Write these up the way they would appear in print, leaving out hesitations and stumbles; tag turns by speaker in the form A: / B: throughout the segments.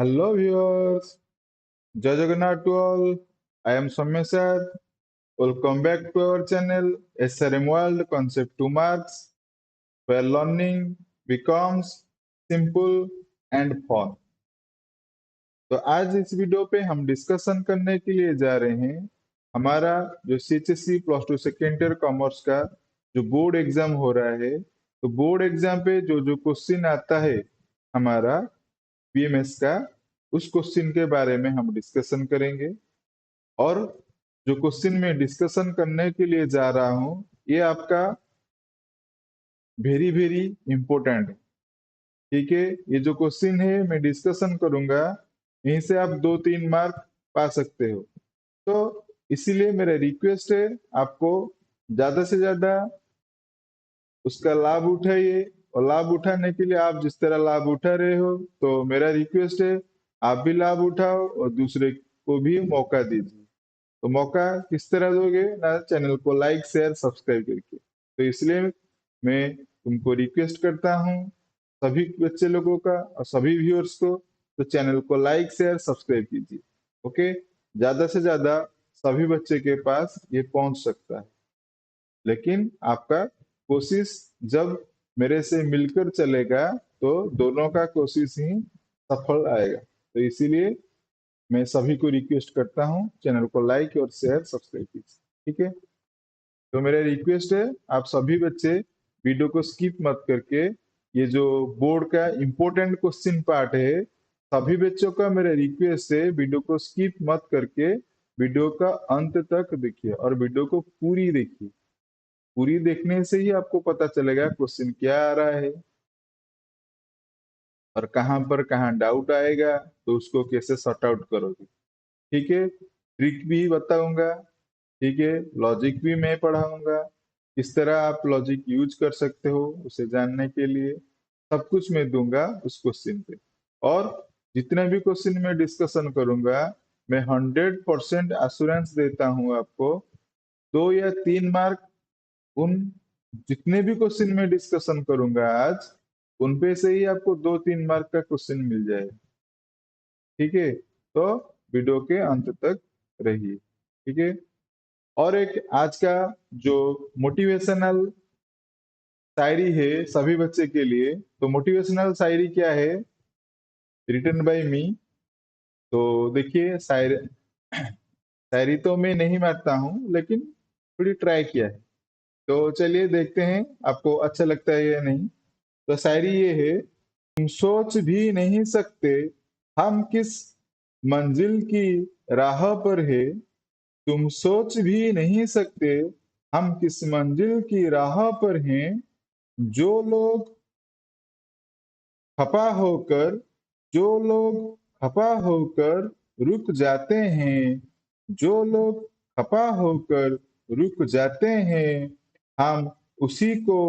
A: Hello viewers, Jai Jagannath to all. I am Soumya. Welcome back to our channel SRM World Concept 2 Marks, where learning becomes simple and fun. तो आज इस video पे हम discussion करने के लिए जा रहे हैं हमारा जो CHSE plus two second year commerce का जो बोर्ड एग्जाम हो रहा है। तो बोर्ड एग्जाम पे जो जो क्वेश्चन आता है हमारा बीएमएस का, उस क्वेश्चन के बारे में हम डिस्कशन करेंगे। और जो क्वेश्चन में डिस्कशन करने के लिए जा रहा हूं, ये आपका वेरी वेरी इंपॉर्टेंट है। ठीक है, ये जो क्वेश्चन है मैं डिस्कशन करूंगा, यहीं से आप 2-3 मार्क पा सकते हो। तो इसीलिए मेरा रिक्वेस्ट है, आपको ज्यादा से ज्यादा उसका लाभ उठाइए। और लाभ उठाने के लिए आप जिस तरह लाभ उठा रहे हो, तो मेरा रिक्वेस्ट है आप भी लाभ उठाओ और दूसरे को भी मौका दीजिए। तो मौका किस तरह दोगे ना, चैनल को लाइक शेयर सब्सक्राइब करके। तो इसलिए मैं तुमको रिक्वेस्ट करता हूँ, सभी बच्चे लोगों का और सभी व्यूअर्स को, तो चैनल को लाइक शेयर सब्सक्राइब कीजिए। ओके, ज्यादा से ज्यादा सभी बच्चे के पास ये पहुंच सकता है। लेकिन आपका कोशिश जब मेरे से मिलकर चलेगा, तो दोनों का कोशिश ही सफल आएगा। तो इसीलिए मैं सभी को रिक्वेस्ट करता हूँ, चैनल को लाइक और शेयर सब्सक्राइब कीजिए। ठीक है, तो मेरा रिक्वेस्ट है आप सभी बच्चे वीडियो को स्किप मत करके, ये जो बोर्ड का इम्पोर्टेंट क्वेश्चन पार्ट है, सभी बच्चों का मेरा रिक्वेस्ट है वीडियो को स्किप मत करके वीडियो का अंत तक देखिए और वीडियो को पूरी देखिए। पूरी देखने से ही आपको पता चलेगा क्वेश्चन क्या आ रहा है और कहाँ पर कहाँ डाउट आएगा, तो उसको कैसे सॉर्ट आउट करोगे। ठीक है, ट्रिक भी बताऊंगा। ठीक है, लॉजिक भी मैं पढ़ाऊंगा, किस तरह आप लॉजिक यूज कर सकते हो उसे जानने के लिए सब कुछ मैं दूंगा उस क्वेश्चन पे। और जितने भी क्वेश्चन में डिस्कशन करूंगा, मैं 100% एश्योरेंस देता हूं आपको, 2 या 3 मार्क उन जितने भी क्वेश्चन में डिस्कशन करूंगा आज, उन पे से ही आपको 2-3 मार्क का क्वेश्चन मिल जाएगा। ठीक है, तो वीडियो के अंत तक रहिए। ठीक है, और एक आज का जो मोटिवेशनल शायरी है सभी बच्चे के लिए, तो मोटिवेशनल शायरी क्या है, रिटन बाय मी। तो देखिए, शायरी शायरी तो मैं नहीं मारता हूँ, लेकिन थोड़ी ट्राई किया है। तो चलिए देखते हैं आपको अच्छा लगता है या नहीं। तो शायरी ये है, तुम सोच भी नहीं सकते हम किस मंजिल की राह पर है। तुम सोच भी नहीं सकते हम किस मंजिल की राह पर हैं। जो लोग खफा होकर जो लोग खफा होकर रुक जाते हैं, जो लोग खफा होकर रुक जाते हैं, हम उसी को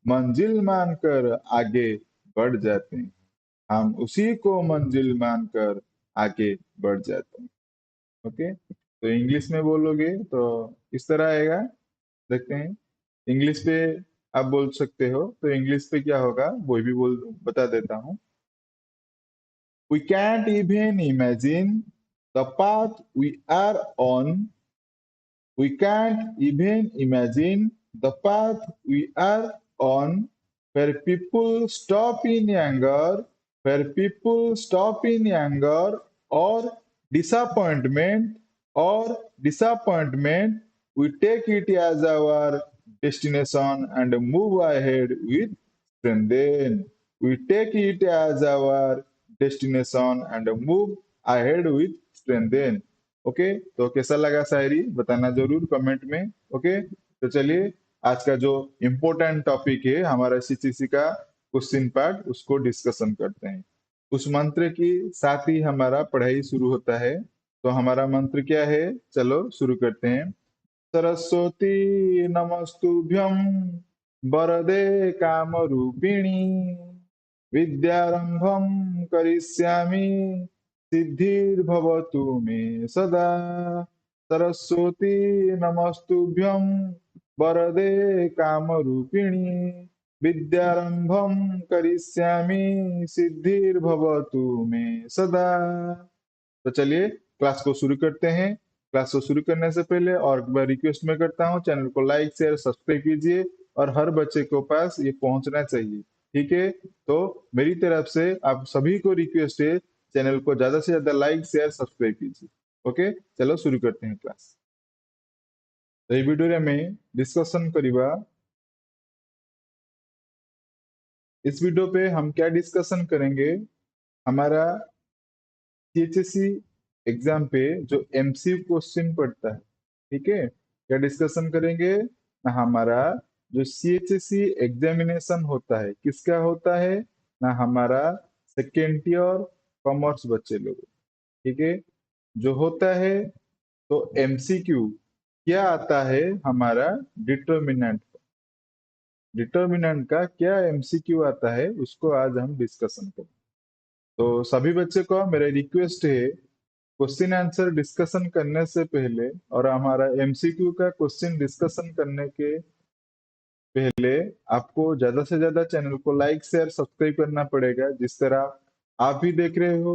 A: मंजिल मानकर आगे बढ़ जाते हैं। हम उसी को मंजिल मानकर आगे बढ़ जाते हैं। ओके, तो इंग्लिश में बोलोगे तो इस तरह आएगा। देखते हैं इंग्लिश पे आप बोल सकते हो, तो इंग्लिश पे क्या होगा वो भी बोल बता देता हूँ। We can't even imagine the path we are on. We can't even imagine the path we are on, where people stop in anger, where people stop in anger or disappointment or disappointment. We take it as our destination and move ahead with strength. Then we take it as our destination and move ahead with strength. Then okay, तो कैसा लगा शायरी बताना जरूर comment में। Okay, तो चलिए आज का जो इम्पोर्टेंट टॉपिक है हमारा सीचीसी का क्वेश्चन पार्ट, उसको डिस्कशन करते हैं। उस मंत्र की साथ ही हमारा पढ़ाई शुरू होता है। तो हमारा मंत्र क्या है, चलो शुरू करते हैं। सरस्वती नमस्तुभ्यं वरदे काम रूपिणी, विद्यारंभम करिष्यामि सिद्धिर्भवतु मे सदा। सरस्वती नमस्तुभ्यं वरदे कामरूपिणी, विद्यारंभम करिष्यामि सिद्धिर्भवतु मे सदा। तो चलिए क्लास को शुरू करते हैं। क्लास को शुरू करने से पहले और एक बार रिक्वेस्ट मैं करता हूँ, चैनल को लाइक शेयर सब्सक्राइब कीजिए और हर बच्चे को पास ये पहुंचना चाहिए। ठीक है, तो मेरी तरफ से आप सभी को रिक्वेस्ट है, चैनल को ज्यादा से ज्यादा लाइक शेयर सब्सक्राइब कीजिए। ओके, चलो शुरू करते हैं क्लास। तो ये वीडियो में डिस्कशन करिबा, इस वीडियो पे हम क्या डिस्कशन करेंगे, हमारा सीएचएससी एग्जाम पे जो एमसीक्यू क्वेश्चन पड़ता है। ठीक है, क्या डिस्कशन करेंगे ना, हमारा जो सीएचएससी एग्जामिनेशन होता है किसका होता है ना, हमारा सेकेंड ईयर कॉमर्स बच्चे लोग। ठीक है, जो होता है तो एमसीक्यू क्या आता है, हमारा डिटर्मिनेंट। डिटर्मिनेंट का क्या एमसीक्यू आता है उसको आज हम डिस्कशन करेंगे। तो सभी बच्चे को मेरा रिक्वेस्ट है, क्वेश्चन आंसर डिस्कशन करने से पहले और हमारा एमसीक्यू का क्वेश्चन डिस्कशन करने के पहले आपको ज्यादा से ज्यादा चैनल को लाइक शेयर सब्सक्राइब करना पड़ेगा। जिस तरह आप भी देख रहे हो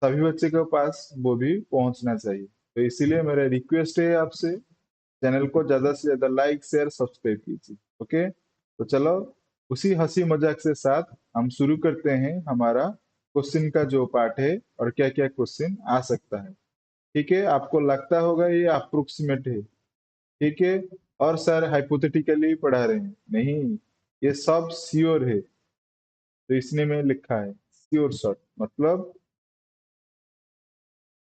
A: सभी बच्चे के पास वो भी पहुंचना चाहिए। तो इसीलिए मेरा रिक्वेस्ट है आपसे, चैनल को ज्यादा से ज्यादा लाइक शेयर सब्सक्राइब कीजिए। ओके, तो चलो उसी हंसी मजाक से साथ हम शुरू करते हैं हमारा क्वेश्चन का जो पार्ट है और क्या क्या क्वेश्चन आ सकता है। ठीक है, आपको लगता होगा ये अप्रोक्सीमेट है। ठीक है, और सर हाइपोथेटिकली पढ़ा रहे हैं, नहीं, ये सब श्योर है। तो इसने में लिखा है श्योर शॉट,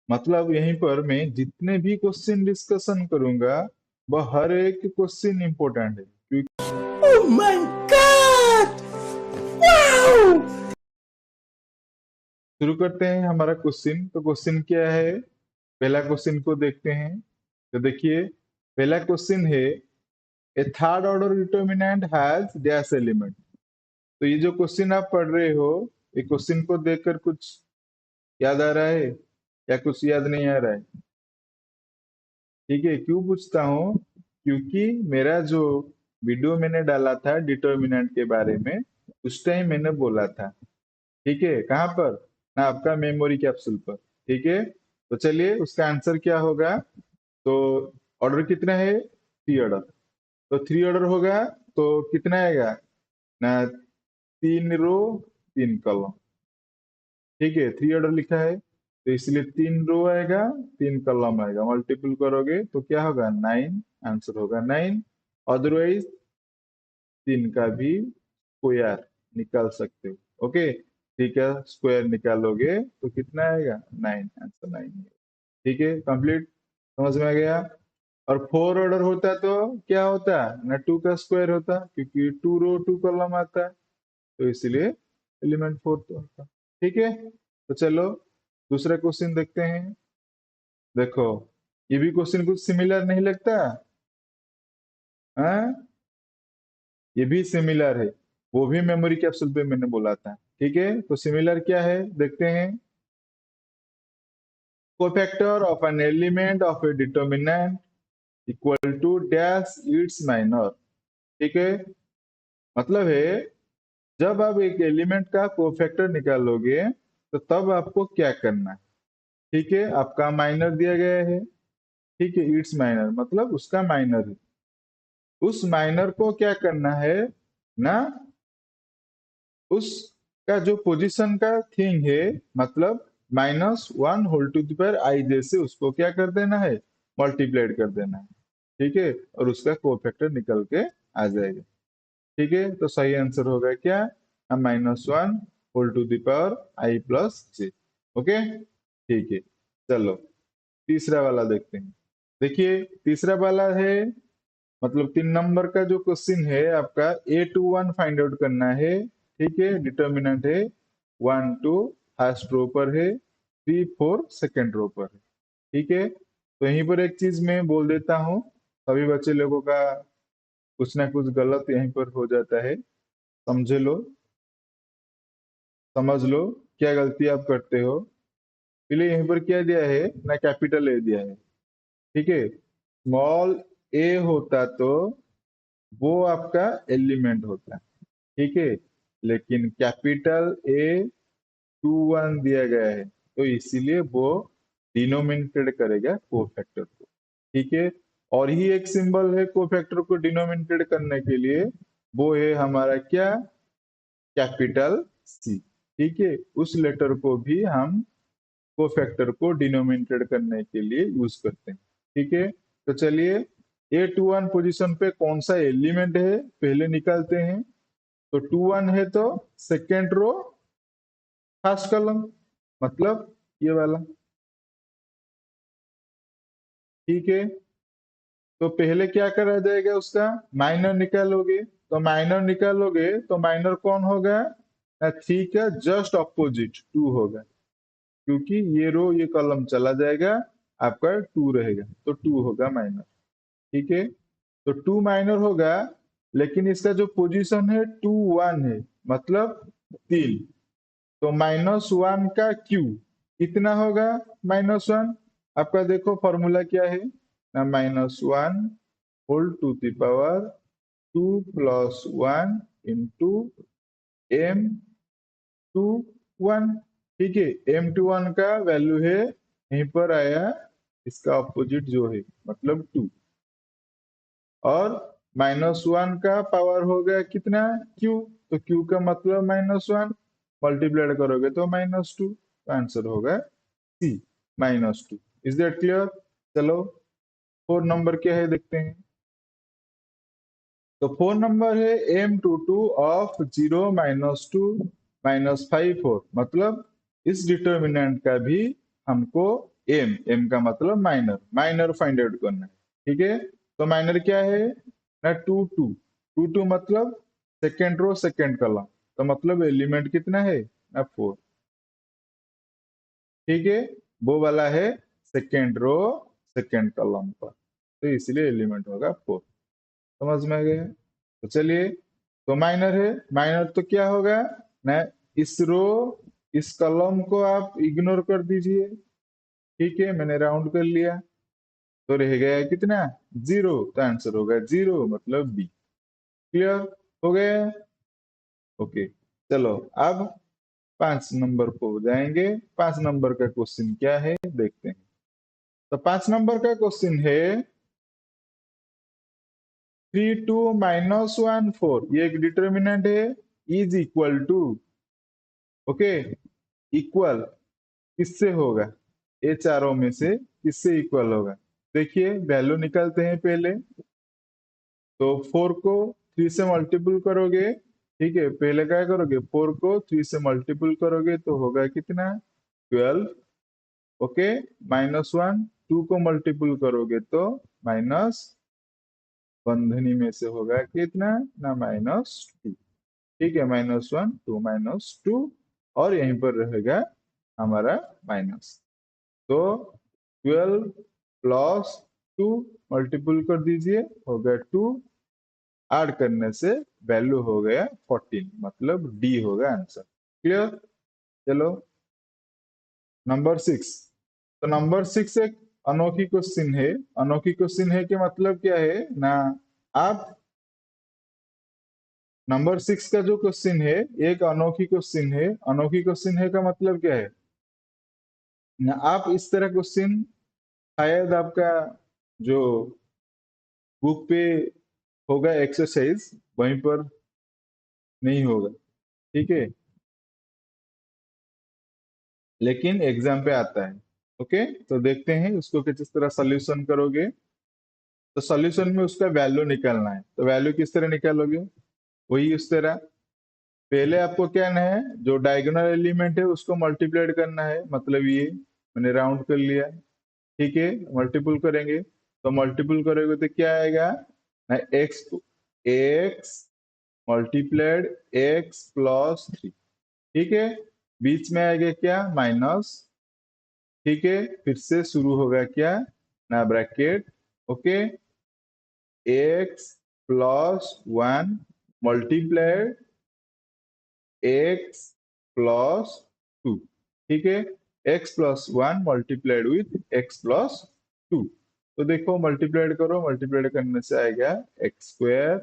A: मतलब यहीं पर मैं जितने भी क्वेश्चन डिस्कशन करूंगा वह हर एक क्वेश्चन इंपॉर्टेंट है, क्योंकि
B: Oh my God! Wow!
A: शुरू करते हैं हमारा क्वेश्चन। तो क्वेश्चन क्या है, पहला क्वेश्चन को देखते हैं। तो देखिए पहला क्वेश्चन है, a third order determinant has dash element. तो ये जो क्वेश्चन आप पढ़ रहे हो, ये क्वेश्चन को देखकर कुछ याद आ रहा है या कुछ याद नहीं आ रहा है? ठीक है, क्यों पूछता हूँ, क्योंकि मेरा जो वीडियो मैंने डाला था डिटर्मिनेंट के बारे में, उस टाइम मैंने बोला था। ठीक है, कहाँ पर ना, आपका मेमोरी कैप्सूल पर। ठीक है, तो चलिए उसका आंसर क्या होगा। तो ऑर्डर कितना है, थ्री ऑर्डर। तो थ्री ऑर्डर होगा तो कितना आएगा ना, तीन रो तीन कॉलम। ठीक है, थ्री ऑर्डर लिखा है तो इसलिए तीन रो आएगा तीन कॉलम आएगा, मल्टीपल करोगे तो क्या होगा, नाइन। आंसर होगा नाइन। अदरवाइज तीन का भी स्क्वायर निकाल सकते हो। ओके, ठीक है, स्क्वायर निकालोगे तो कितना आएगा, नाइन। Answer nine. ठीक है, कंप्लीट, समझ में आ गया। और फोर ऑर्डर होता तो क्या होता ना, टू का स्क्वायर होता, क्योंकि टू रो टू कॉलम आता है, तो इसलिए एलिमेंट फोर तो होता। ठीक है, तो चलो दूसरा क्वेश्चन देखते हैं। देखो ये भी क्वेश्चन कुछ सिमिलर नहीं लगता? हाँ, ये भी सिमिलर है, वो भी मेमोरी कैप्सूल पे मैंने बोला था। ठीक है, तो सिमिलर क्या है देखते हैं। Cofactor of an element of a determinant equal to dash its minor. ठीक है, मतलब है जब आप एक एलिमेंट का कोफैक्टर निकालोगे तो तब आपको क्या करना है। ठीक है, आपका माइनर दिया गया है। ठीक है, इट्स माइनर मतलब उसका माइनर है। उस माइनर को क्या करना है ना, उसका जो पोजीशन का थिंग है, मतलब minus one whole to the power i जैसे उसको क्या कर देना है, मल्टीप्लाइड कर देना है। ठीक है, और उसका कोफैक्टर निकल के आ जाएगा। ठीक है, तो सही आंसर होगा क्या, minus one whole to the power i plus j. Okay, ठीक है, चलो तीसरा वाला देखते हैं। देखिए तीसरा वाला है, मतलब तीन नंबर का जो क्वेश्चन है आपका, ए टू वन फाइंड आउट करना है। ठीक है, डिटर्मिनेंट है वन टू फर्स्ट रो पर है, थ्री फोर सेकेंड रो पर है। ठीक है, तो यहीं पर एक चीज मैं बोल देता हूँ, सभी बच्चे लोगों का कुछ ना कुछ गलत यहीं पर हो जाता है, समझ लो, समझ लो क्या गलती आप करते हो। पहले यहीं पर क्या दिया है ना, कैपिटल ए दिया है। ठीक है, स्मॉल ए होता तो वो आपका एलिमेंट होता है। ठीक है, लेकिन कैपिटल ए 2 1 दिया गया है, तो इसीलिए वो डिनोमिनेटेड करेगा कोफैक्टर को। ठीक है, और ही एक सिंबल है कोफैक्टर को डिनोमिनेटेड करने के लिए, वो है हमारा क्या, कैपिटल सी। ठीक है, उस लेटर को भी हम कोफैक्टर को डिनोमिनेटेड करने के लिए यूज करते हैं। ठीक है, तो चलिए A21 पोजीशन पे कौन सा एलिमेंट है पहले निकालते हैं। तो 2 1 है तो सेकेंड रो फर्स्ट कॉलम, मतलब ये वाला। ठीक है, तो पहले क्या करा जाएगा, उसका माइनर निकालोगे। तो माइनर निकालोगे तो माइनर कौन होगा, 3 का जस्ट ऑपोजिट 2 होगा, क्योंकि ये रो ये कॉलम चला जाएगा, आपका 2 रहेगा, तो 2 होगा माइनर। ठीक है, तो 2 माइनर होगा, लेकिन इसका जो पोजीशन है 2 1 है, मतलब 3। तो -1 का क्यू कितना होगा, -1। आपका देखो फॉर्मूला क्या है ना, -1 whole to the power 2 + 1 into M21। ठीक है, M21 का वैल्यू है यहीं पर आया, इसका ऑपोजिट जो है मतलब 2, और -1 का पावर हो गया कितना, Q। तो Q का मतलब -1, मल्टीप्लाइड करोगे तो -2, तो आंसर होगा C -2। Is that clear. चलो 4 नंबर क्या है देखते हैं। तो 4 नंबर है M22 ऑफ 0 -2 -5 4, मतलब इस डिटर्मिनेंट का भी हमको M का मतलब माइनर, माइनर फाइंड आउट करना है। ठीक है, तो माइनर क्या है ना, 2 2 2 2 मतलब सेकेंड रो सेकेंड कॉलम, तो मतलब एलिमेंट कितना है ना 4। ठीक है, वो वाला है सेकेंड रो सेकेंड कॉलम पर, तो इसलिए एलिमेंट होगा 4। समझ में आ गया। तो चलिए, तो माइनर है, माइनर तो क्या होगा ना, इस रो इस कॉलम को आप इग्नोर कर दीजिए। ठीक है, मैंने राउंड कर लिया, तो रह गया कितना, 0, तो आंसर होगा 0 मतलब बी। क्लियर हो गया। ओके, चलो अब 5 नंबर को जाएंगे। 5 नंबर का क्वेश्चन क्या है देखते हैं। तो 5 नंबर का क्वेश्चन है 3 2 -1 4, ये एक डिटर्मिनेंट है, is equal to, okay, equal किससे होगा, ये चारों में से किससे इक्वल होगा। देखिए वैल्यू निकालते हैं पहले। तो 4 को 3 से मल्टीपल करोगे। ठीक है, पहले क्या करोगे, 4 को 3 से मल्टीपल करोगे तो होगा कितना, 12। ओके, -1 2 को मल्टीपल करोगे तो माइनस, बंधनी में से होगा कितना ना -2। ठीक है, -1 2 -2, और यहीं पर रहेगा हमारा माइनस। तो 12 + 2 मल्टीपल कर दीजिए, हो गया 2, ऐड करने से वैल्यू हो गया 14, मतलब डी होगा आंसर। क्लियर। चलो नंबर 6। तो नंबर 6 एक अनोखी क्वेश्चन है। अनोखी क्वेश्चन है कि मतलब क्या है ना, आप नंबर 6 का जो क्वेश्चन है एक अनोखी क्वेश्चन है। अनोखी क्वेश्चन है का मतलब क्या है ना, आप इस तरह क्वेश्चन शायद आपका जो बुक पे होगा एक्सरसाइज, वहीं पर नहीं होगा। ठीक है, लेकिन एग्जाम पे आता है। ओके, तो देखते हैं उसको किस तरह सोल्यूशन करोगे। तो सोल्यूशन में उसका वैल्यू निकालना है, तो वैल्यू किस तरह निकालोगे, वही उस तरह पहले आपको क्या करना है, जो डायगोनल एलिमेंट है उसको मल्टीप्लाइड करना है, मतलब ये मैंने राउंड कर लिया। ठीक है, मल्टीपल करेंगे, तो मल्टीपल करोगे तो क्या आएगा ना, एक्स एक्स मल्टीप्लाइड x + 3। ठीक है, बीच में आएगा क्या, माइनस। ठीक है, फिर से शुरू होगा क्या ना, bracket. Okay, x + 1 multiplied x + 2। ठीक है, x + 1 मल्टीप्लाइड विथ x + 2। तो देखो मल्टीप्लाइड करो, मल्टीप्लाइड करने से आएगा x²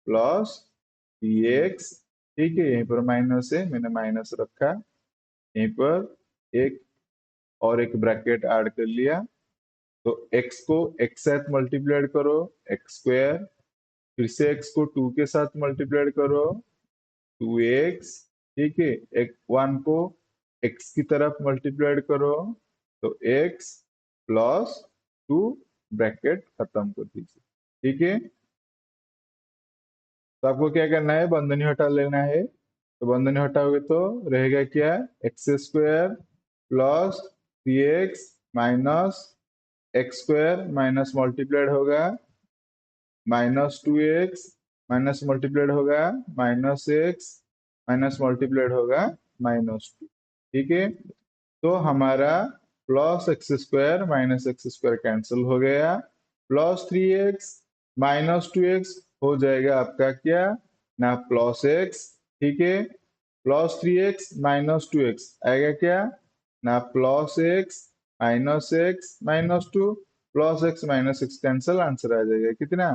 A: + 3x ठीक है, यहीं पर माइनस है, मैंने माइनस रखा, यहीं पर एक और एक ब्रैकेट ऐड कर लिया। तो x को x साथ मल्टीप्लाइड करो, एक्स स्क्वायर, फिर से x को 2 के साथ मल्टीप्लाइड करो, 2x। ठीक है, एक 1 को x की तरफ मल्टीप्लाइड करो, तो x प्लस 2, ब्रैकेट खत्म कर दीजिए। ठीक है, तो आपको क्या करना है, बंधनी हटा लेना है। तो बंधनी हटाओगे तो रहेगा क्या, x square plus 3x minus x square minus multiplied होगा -2x, माइनस मल्टीप्लाइड होगा -x, माइनस मल्टीप्लाइड होगा -2। ठीक है, तो हमारा plus x square minus x square cancel हो गया, प्लस 3x -2x हो जाएगा आपका क्या ना, प्लस x। ठीक है, प्लस 3x -2x आएगा क्या ना, plus x -2, plus x cancel, answer आ जाएगा कितना,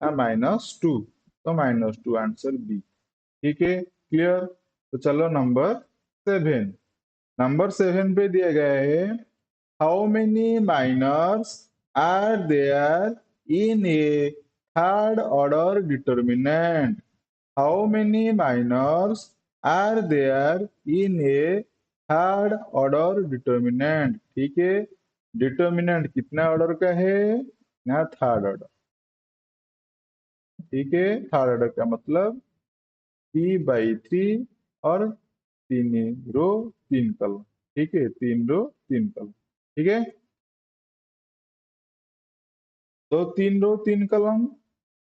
A: -2। तो -2 आंसर बी। ठीक है, क्लियर। तो चलो नंबर 7। नंबर 7 पे दिया गया है, how many minors are there in a third order determinant. How many minors are there in a third order determinant. ठीक है, डिटर्मिनेंट कितना ऑर्डर का है ना, थर्ड ऑर्डर। ठीक है, थर्ड ऑर्डर का मतलब 3/3 और 3 रो 3 कॉलम। ठीक है, 3 रो 3 कॉलम। ठीक है, तो 3 रो 3 कॉलम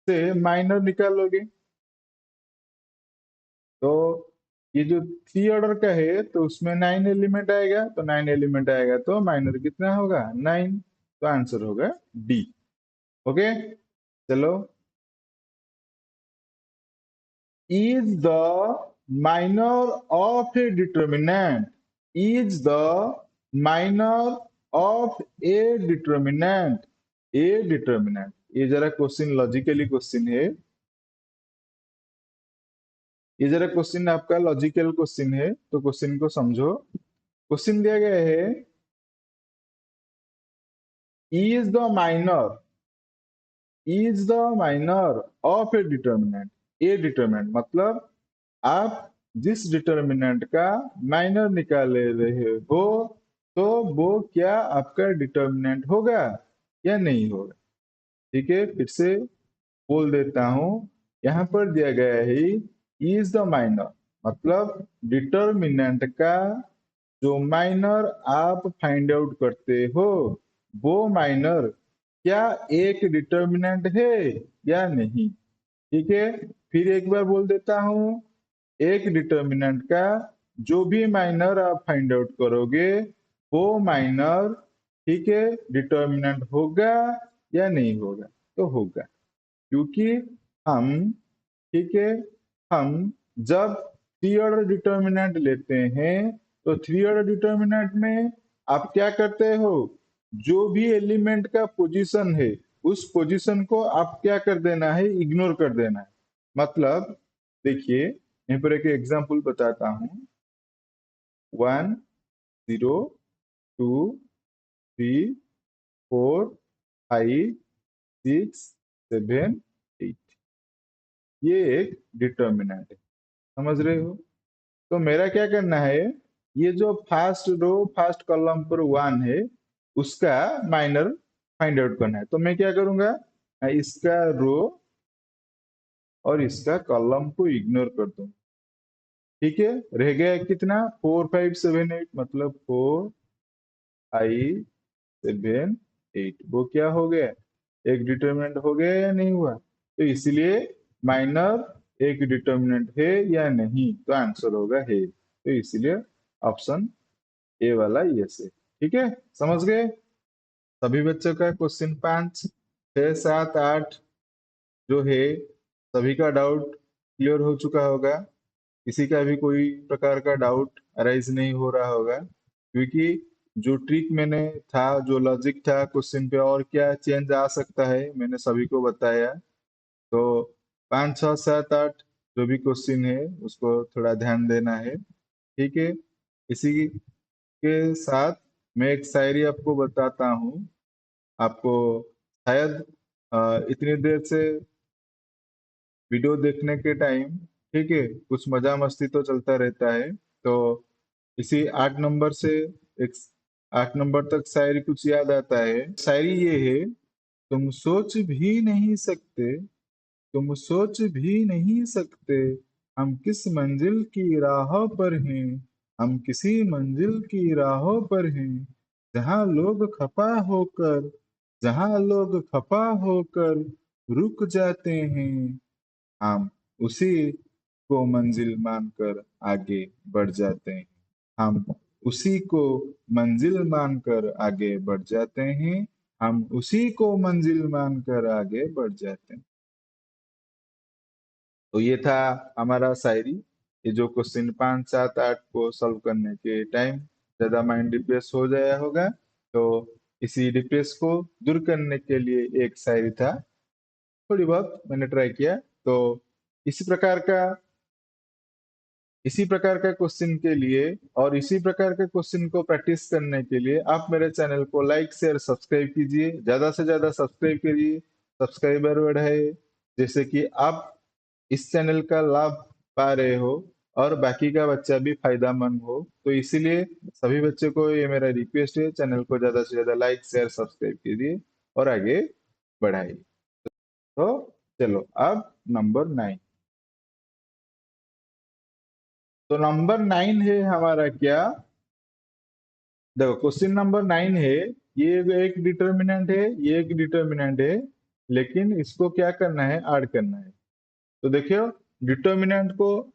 A: से माइनर निकालोगे, तो ये जो 3 ऑर्डर का है तो उसमें 9 एलिमेंट आएगा, तो 9 एलिमेंट आएगा तो माइनर कितना होगा, 9। तो आंसर होगा डी। ओके, चलो, is the minor of a determinant, is the minor of a determinant, a determinant। ये जरा क्वेश्चन लॉजिकली क्वेश्चन है, ये जरा क्वेश्चन आपका लॉजिकल क्वेश्चन है, तो क्वेश्चन को समझो। क्वेश्चन दिया गया है, is the minor, is the minor of a determinant, a determinant मतलब आप जिस डिटर्मिनेंट का माइनर निकाल रहे हो, तो वो क्या आपका डिटर्मिनेंट होगा या नहीं होगा। ठीक है, फिर से बोल देता हूं, यहाँ पर दिया गया है इज द माइनर, मतलब डिटर्मिनेंट का जो माइनर आप फाइंड आउट करते हो, वो माइनर क्या एक डिटर्मिनेंट है या नहीं। ठीक है, फिर एक बार बोल देता हूं, एक डिटर्मिनेंट का जो भी माइनर आप फाइंड आउट करोगे, वो माइनर, ठीक है, डिटर्मिनेंट होगा या नहीं होगा, तो होगा। क्योंकि हम, ठीक है, हम जब 3 ऑर्डर डिटर्मिनेंट लेते हैं, तो 3 ऑर्डर डिटर्मिनेंट में आप क्या करते हो, जो भी एलिमेंट का पोजीशन है, उस पोजीशन को आप क्या कर देना है, इग्नोर कर देना है। मतलब देखिए, यहाँ पर एक एग्जांपल बताता हूँ, 1 0 2 3 4 5 6 7 8, ये एक डिटर्मिनेंट है, समझ रहे हो। तो मेरा क्या करना है, ये जो फर्स्ट रो फर्स्ट कॉलम पर 1 है, उसका माइनर फाइंड आउट करना है। तो मैं क्या करूंगा, इसका रो और इसका कॉलम को इग्नोर कर दूंगा। ठीक है, रह गया कितना, 4 5 7 8, मतलब 4 5 7 8, वो क्या हो गया, एक डिटर्मिनेंट हो गया या नहीं हुआ। तो इसलिए माइनर एक डिटर्मिनेंट है या नहीं, तो आंसर होगा है। तो इसलिए ऑप्शन ए वाला यस है। ठीक है, समझ गए सभी बच्चों का। क्वेश्चन 5 6 7 8 जो है, सभी का डाउट क्लियर हो चुका होगा, किसी का भी कोई प्रकार का डाउट अराइज नहीं हो रहा होगा, क्योंकि जो ट्रिक मैंने था, जो लॉजिक था क्वेश्चन पे, और क्या चेंज आ सकता है, मैंने सभी को बताया। तो 5 6 7 8 जो भी क्वेश्चन है उसको थोड़ा ध्यान देना है, ठीक है। इसी के साथ मैं एक शायरी आपको बताता हूँ। आपको शायद इतनी देर से वीडियो देखने के टाइम, ठीक है, कुछ मजा मस्ती तो चलता रहता है। तो इसी 8 नंबर से एक 8 नंबर तक शायरी कुछ याद आता है। शायरी ये है, तुम सोच भी नहीं सकते, तुम सोच भी नहीं सकते, हम किस मंजिल की राहों पर हैं, हम किसी मंजिल की राहों पर हैं, जहाँ लोग खफा होकर, जहाँ लोग खफा होकर रुक जाते हैं, हम उसी को मंजिल मानकर आगे बढ़ जाते हैं, हम उसी को मंजिल मानकर आगे बढ़ जाते हैं, हम उसी को मंजिल मानकर आगे बढ़ जाते हैं। तो ये था हमारा शायरी। ये जो क्वेश्चन 5, 7, 8 को सॉल्व करने के टाइम ज्यादा माइंड डिप्रेस हो जाया होगा, तो इसी डिप्रेस को दूर करने के लिए एक शायरी था, थोड़ी बहुत मैंने ट्राई किया। तो इसी प्रकार का इसी प्रकार का क्वेश्चन के लिए और इसी प्रकार के क्वेश्चन को प्रैक्टिस करने के लिए आप मेरे चैनल को लाइक शेयर सब्सक्राइब कीजिए, ज्यादा से ज्यादा सब्सक्राइब करिए, सब्सक्राइबर बढ़ाए, जैसे कि आप इस चैनल का लाभ पा रहे हो और बाकी का बच्चा भी फायदामंद हो। तो इसीलिए सभी बच्चों को ये मेरा रिक्वेस्ट है, चैनल को ज्यादा से ज्यादा लाइक शेयर सब्सक्राइब कीजिए और आगे बढ़ाइए। तो चलो अब नंबर 9। तो नंबर 9 है हमारा क्या, देखो क्वेश्चन नंबर 9 है, ये एक डिटर्मिनेंट है, ये एक डिटर्मिनेंट है, लेकिन इसको क्या करना है, ऐड करना है। तो देखियो, डिटर्मिनेंट को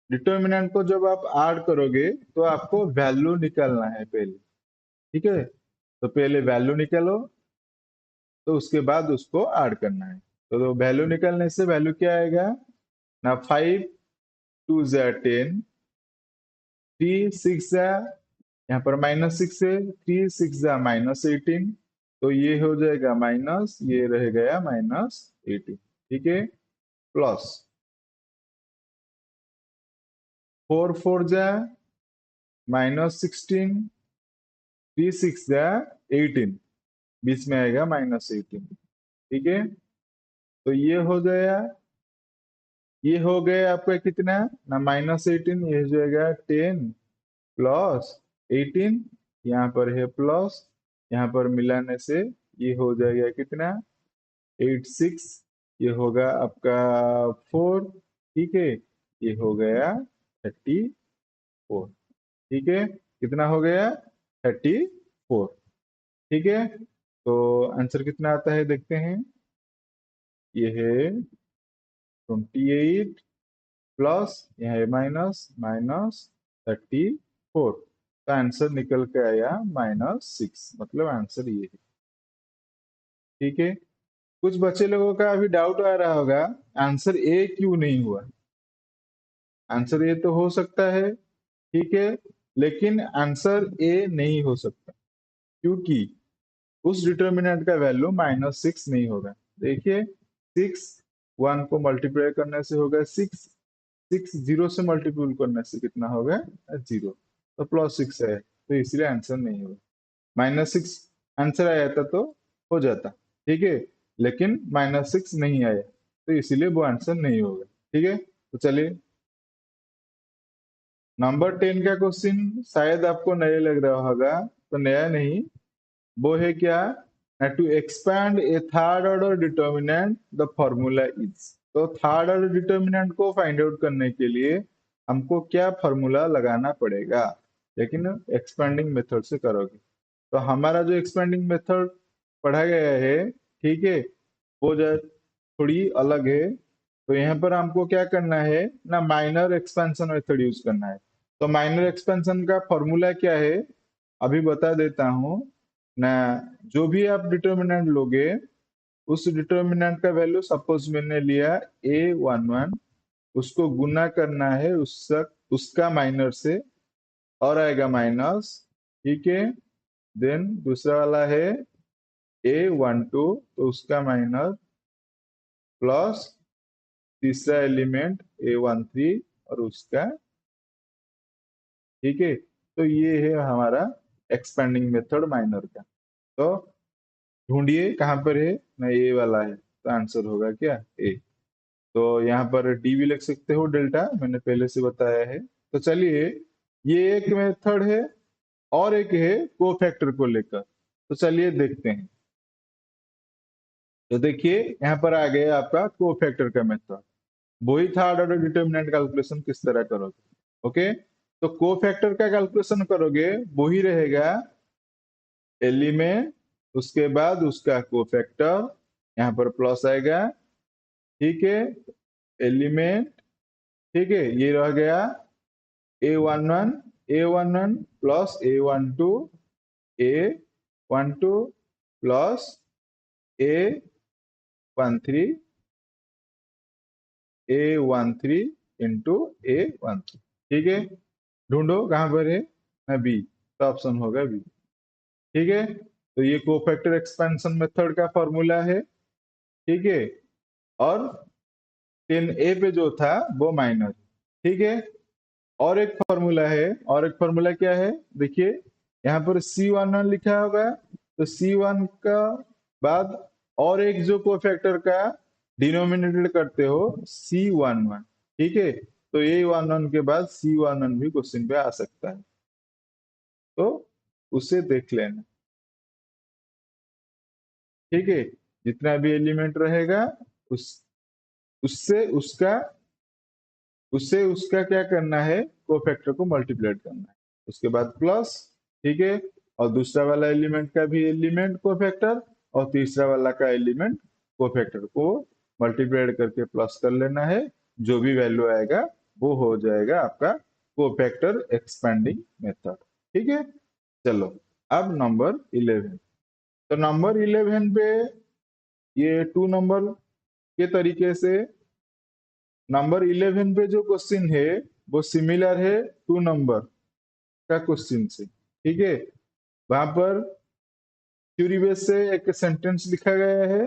A: डिटर्मिनेंट को जब आप ऐड करोगे तो आपको वैल्यू निकालना है पहले, ठीक है। तो पहले वैल्यू निकालो, तो उसके बाद उसको ऐड करना है। तो वैल्यू निकालने से वैल्यू क्या आएगा ना, 5 2 10, 3 6 यहाँ पर -6 है, 3 6 -18, तो ये हो जाएगा माइनस, ये रह गया -18, ठीक है। प्लस 4 4 -16, 3 6 18, बीच में आएगा -18, ठीक है। तो ये हो गया, ये हो गया आपका कितना ना, -18, ये हो जाएगा 10 प्लस 18, यहाँ पर है प्लस, यहाँ पर मिलाने से ये हो जाएगा कितना, 8 6, ये होगा आपका 4, ठीक है। ये हो गया 34, ठीक है। कितना हो गया, 34, ठीक है। तो आंसर कितना आता है देखते हैं, ये है 28 प्लस, यह है माइनस, -34, तो आंसर निकल के आया -6, मतलब आंसर ये है, ठीक है। कुछ बच्चे लोगों का अभी डाउट आ रहा होगा, आंसर ए क्यों नहीं हुआ। आंसर ए तो हो सकता है, ठीक है, लेकिन आंसर ए नहीं हो सकता, क्योंकि उस डिटर्मिनेंट का वैल्यू -6 नहीं होगा। देखिए, 6 1 को मल्टीप्लाई करने से होगा 6, 6 0 से मल्टीपल करने से कितना होगा, 0, तो +6 है, तो इसलिए आंसर नहीं होगा। -6 आंसर आया था तो हो जाता, ठीक है, लेकिन -6 नहीं आया, तो इसीलिए वो आंसर नहीं होगा, ठीक है। तो चलिए, नंबर 10 का क्वेश्चन शायद आपको नया लग रहा होगा, तो नया नहीं, वो है क्या, to expand a third order determinant the formula is. तो थर्ड ऑर्डर डिटर्मिनेंट को फाइंड आउट करने के लिए हमको क्या फॉर्मूला लगाना पड़ेगा, लेकिन एक्सपेंडिंग मेथड से करोगे। तो हमारा जो एक्सपेंडिंग मेथड पढ़ा गया है, ठीक है, वो जो थोड़ी अलग है। तो यहाँ पर हमको क्या करना है ना, माइनर एक्सपेंशन मेथड यूज करना है। तो माइनर एक्सपेंशन का फॉर्मूला क्या है, अभी बता देता हूँ ना। जो भी आप डिटर्मिनेंट लोगे, उस डिटर्मिनेंट का वैल्यू सपोज मैंने लिया A11, उसको गुना करना है उसका माइनर से, और आएगा माइनस, ठीक है। देन दूसरा वाला है A12, तो उसका माइनर प्लस, तीसरा एलिमेंट A13 और उसका, ठीक है। तो ये है हमारा एक्सपेंडिंग मेथड माइनर का। तो ढूंढिए कहाँ पर है ना, ये वाला है, तो आंसर होगा क्या ए। तो यहाँ पर डी भी लिख सकते हो, डेल्टा मैंने पहले से बताया है। तो चलिए, ये एक मेथड है और एक है कोफैक्टर को लेकर, तो चलिए देखते हैं। तो देखिए यहाँ पर आ गया आपका कोफैक्टर का मेथड। वही थर्ड ऑर्डर डिटर्मिनेंट कैलकुलेशन किस तरह करोगे। ओके, तो कोफैक्टर का कैलकुलेशन करोगे, वही रहेगा एलिमेंट, उसके बाद उसका कोफैक्टर, यहाँ पर प्लस आएगा, ठीक है, एलिमेंट, ठीक है, ये रह गया A11 plus A12 plus A13 into A13, ठीक है। ढूंढो कहां पर है ना, बी, तो ऑप्शन होगा बी, ठीक है। तो ये कोफैक्टर एक्सपेंशन मेथड का फॉर्मूला है, ठीक है। और 10A पे जो था वो माइनर, ठीक है। और एक फॉर्मूला है, और एक फॉर्मूला क्या है, देखिए यहाँ पर C11 लिखा होगा, तो C1 का बाद और एक जो कोफैक्टर का डिनोमिनेटर करते हो C11, ठीक है। तो A11 के बाद C11 भी क्वेश्चन पे आ सकता है, तो उसे देख लेना, ठीक है। जितना भी एलिमेंट रहेगा उस उससे उसका उससे उसका क्या करना है, कोफैक्टर को मल्टीप्लाइड करना है, उसके बाद प्लस, ठीक है। और दूसरा वाला एलिमेंट का भी एलिमेंट कोफैक्टर, और तीसरा वाला का एलिमेंट कोफैक्टर को मल्टीप्लाइड करके प्लस कर लेना है, जो भी वैल्यू आएगा वो हो जाएगा आपका कोफैक्टर एक्सपेंडिंग मेथड, ठीक है। चलो, अब नंबर 11। तो नंबर 11 पे ये 2 नंबर के तरीके से, नंबर 11 पे जो क्वेश्चन है वो सिमिलर है 2 नंबर का क्वेश्चन से, ठीक है। वहां पर थ्योरी बेस से एक सेंटेंस लिखा गया है,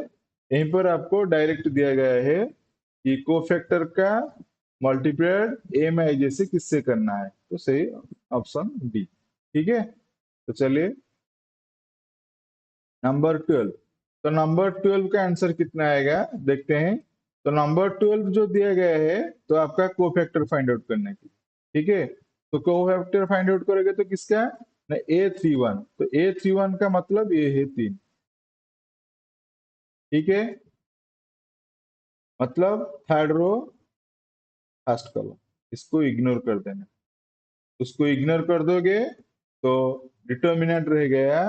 A: यहीं पर आपको डायरेक्ट दिया गया है कि कोफैक्टर का मल्टीप्लाइड AMij से किससे करना है, तो सही ऑप्शन डी, ठीक है। तो चलिए नंबर 12। तो नंबर 12 का आंसर कितना आएगा देखते हैं। तो नंबर 12 जो दिया गया है, तो आपका कोफैक्टर फाइंड आउट करने की, ठीक है। तो कोफैक्टर फाइंड आउट करोगे तो किसका ना, A31, तो A31 का मतलब ये है 3, ठीक है। मतलब थर्ड रो फर्स्ट कॉलम, इसको इग्नोर कर देना। उसको इग्नोर कर दोगे तो डिटर्मिनेंट रह गया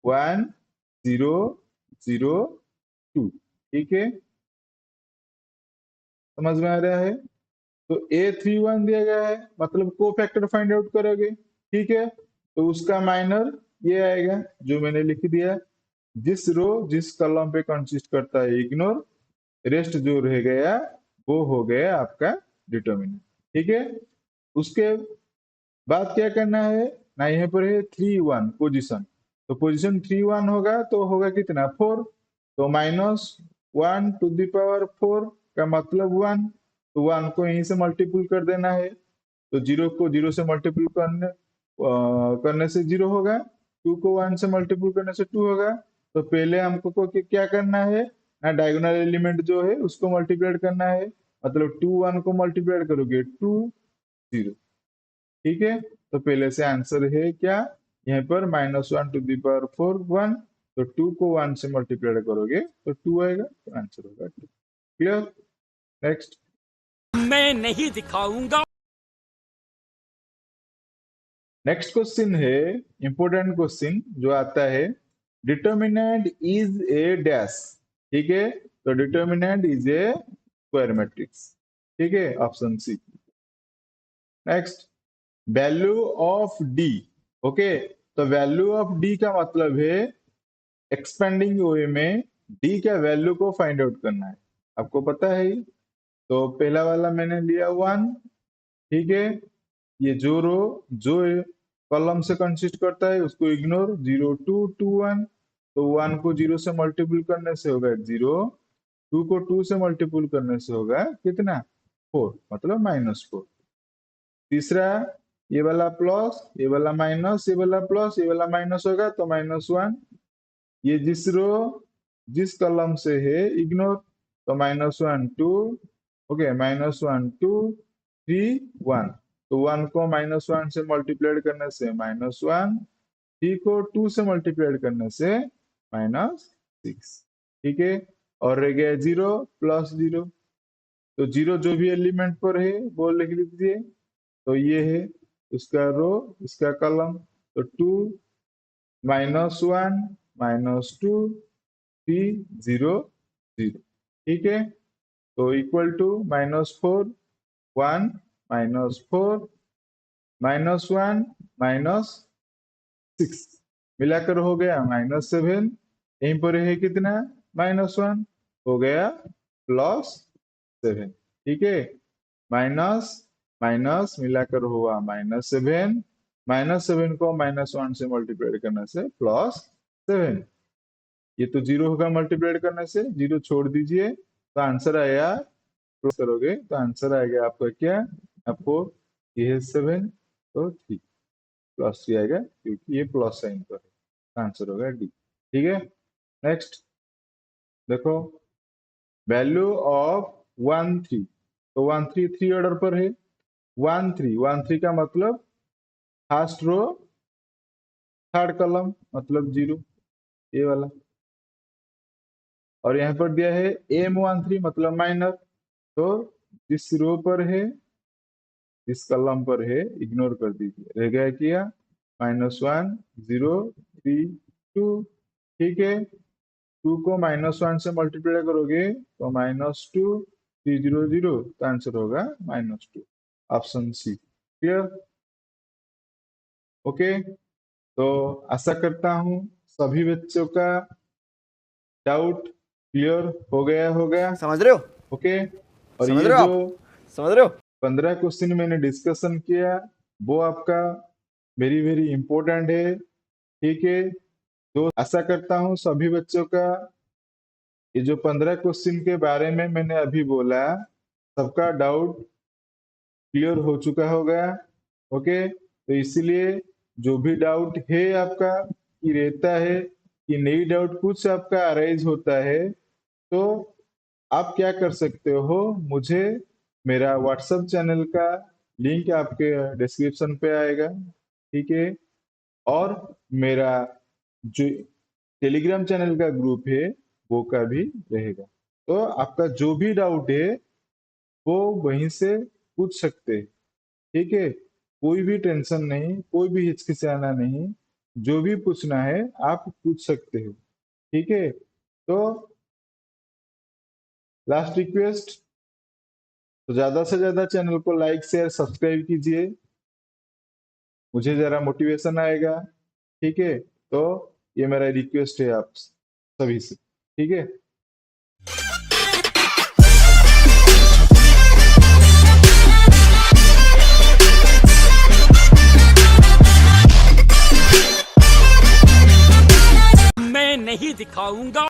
A: 1 0 0 2, ठीक है। समझ में आ रहा है। तो A31 दिया गया है, मतलब कोफैक्टर फाइंड आउट करोगे, ठीक है। तो उसका माइनर ये आएगा जो मैंने लिख दिया, जिस रो जिस कॉलम पे कंसिस्ट करता है इग्नोर, रेस्ट जो रह गया वो हो गया आपका डिटर्मिनेंट, ठीक है। उसके बाद क्या करना है ना, यहाँ पर है 3 1 पोजीशन, तो पोजीशन 3 1 होगा तो होगा कितना 4, तो -1 to the power 4 का मतलब 1, तो 1 को यहीं से मल्टीपल कर देना है, तो 0 को 0 से मल्टीपल करने से 0 होगा, 2 को 1 से मल्टीपल करने से 2 होगा। तो पहले हमको को क्या करना है ना, डायगोनल एलिमेंट जो है उसको मल्टीप्लाइड करना है, मतलब 2 1 को मल्टीप्लाइड करोगे 2 0, ठीक है। तो पहले से आंसर है क्या, यहाँ पर -1 to the power 4 1, तो 2 को 1 से मल्टीप्लाई करोगे तो 2 आएगा, तो आंसर होगा 2। क्लियर। नेक्स्ट,
B: मैं नहीं दिखाऊंगा।
A: नेक्स्ट क्वेश्चन है इंपोर्टेंट क्वेश्चन जो आता है, डिटर्मिनेंट इज ए डैश, ठीक है। तो determinant is a square matrix, ठीक है, option C. Next, value of D, okay. तो वैल्यू ऑफ डी का मतलब है एक्सपेंडिंग वे में डी का वैल्यू को फाइंड आउट करना है, आपको पता है ही। तो पहला वाला मैंने लिया 1, ठीक है। ये जो रो जो कॉलम से कंसिस्ट करता है उसको इग्नोर, 0 2 2 1, तो 1 को 0 से मल्टीपल करने से होगा 0, 2 को 2 से मल्टीपल करने से होगा कितना 4 मतलब -4। तीसरा ये वाला प्लस ये वाला माइनस ये वाला प्लस ये वाला माइनस होगा तो -1। ये जिस कॉलम से है इग्नोर तो -1 2 ओके -1 2 3 1 तो 1 को -1 से मल्टीप्लाइड करने से -1 3 को 2 से मल्टीप्लाइड करने से -6 ठीक है। और रह गया 0 प्लस 0 तो 0 जो भी एलिमेंट पर है वो लिख लीजिए तो ये है उसका रो इसका कॉलम तो 2 -1 -2 3 0 0 ठीक है। तो इक्वल टू -4 1 -4 -1 -6 मिलाकर हो गया -7। यहीं पर है कितना -1 हो गया +7 ठीक है। माइनस माइनस मिलाकर हुआ -7 -7 को -1 से मल्टीप्लाई करने से +7। ये तो 0 होगा मल्टीप्लाई करने से 0 छोड़ दीजिए तो आंसर आया प्लस करोगे तो आंसर आएगा आपका क्या आपको ये है 7 तो ठीक +3 आएगा क्योंकि ये प्लस साइन पर है आंसर होगा डी ठीक है। नेक्स्ट देखो वैल्यू ऑफ 1 3 तो 1 3 3 ऑर्डर पर है 1 3 का मतलब फर्स्ट रो थर्ड कॉलम मतलब 0 ये वाला और यहाँ पर दिया है M13 मतलब माइनर तो जिस रो पर है इस कॉलम पर है इग्नोर कर दीजिए रह गया क्या -1 0 3 2 ठीक है। 2 को -1 से मल्टीप्लाई करोगे तो -2 3 0 0 तो आंसर होगा -2 ऑप्शन सी क्लियर ओके। तो आशा करता हूं सभी बच्चों का डाउट क्लियर हो गया होगा
C: समझ रहे हो
A: ओके। और
C: समझ
A: ये
C: रहे हो
A: जो
C: आप समझ रहे हो
A: 15 क्वेश्चन मैंने डिस्कशन किया वो आपका वेरी इंपॉर्टेंट है ठीक है। तो आशा करता हूं सभी बच्चों का ये जो 15 क्वेश्चन के बारे में मैंने अभी बोला सबका डाउट क्लियर हो चुका होगा ओके। तो इसीलिए जो भी डाउट है आपका कि रहता है कि नई डाउट कुछ आपका अराइज होता है तो आप क्या कर सकते हो मुझे मेरा व्हाट्सएप चैनल का लिंक आपके डिस्क्रिप्शन पे आएगा ठीक है। और मेरा जो टेलीग्राम चैनल का ग्रुप है वो का भी रहेगा तो आपका जो भी डाउट है वो वहीं से पूछ सकते हैं ठीक है। कोई भी टेंशन नहीं कोई भी हिचकिचाना नहीं जो भी पूछना है आप पूछ सकते हो ठीक है। तो लास्ट रिक्वेस्ट तो ज्यादा से ज्यादा चैनल को लाइक शेयर सब्सक्राइब कीजिए मुझे जरा मोटिवेशन आएगा ठीक है। तो ये मेरा रिक्वेस्ट है आप सभी से ठीक है।
B: मैं नहीं दिखाऊंगा।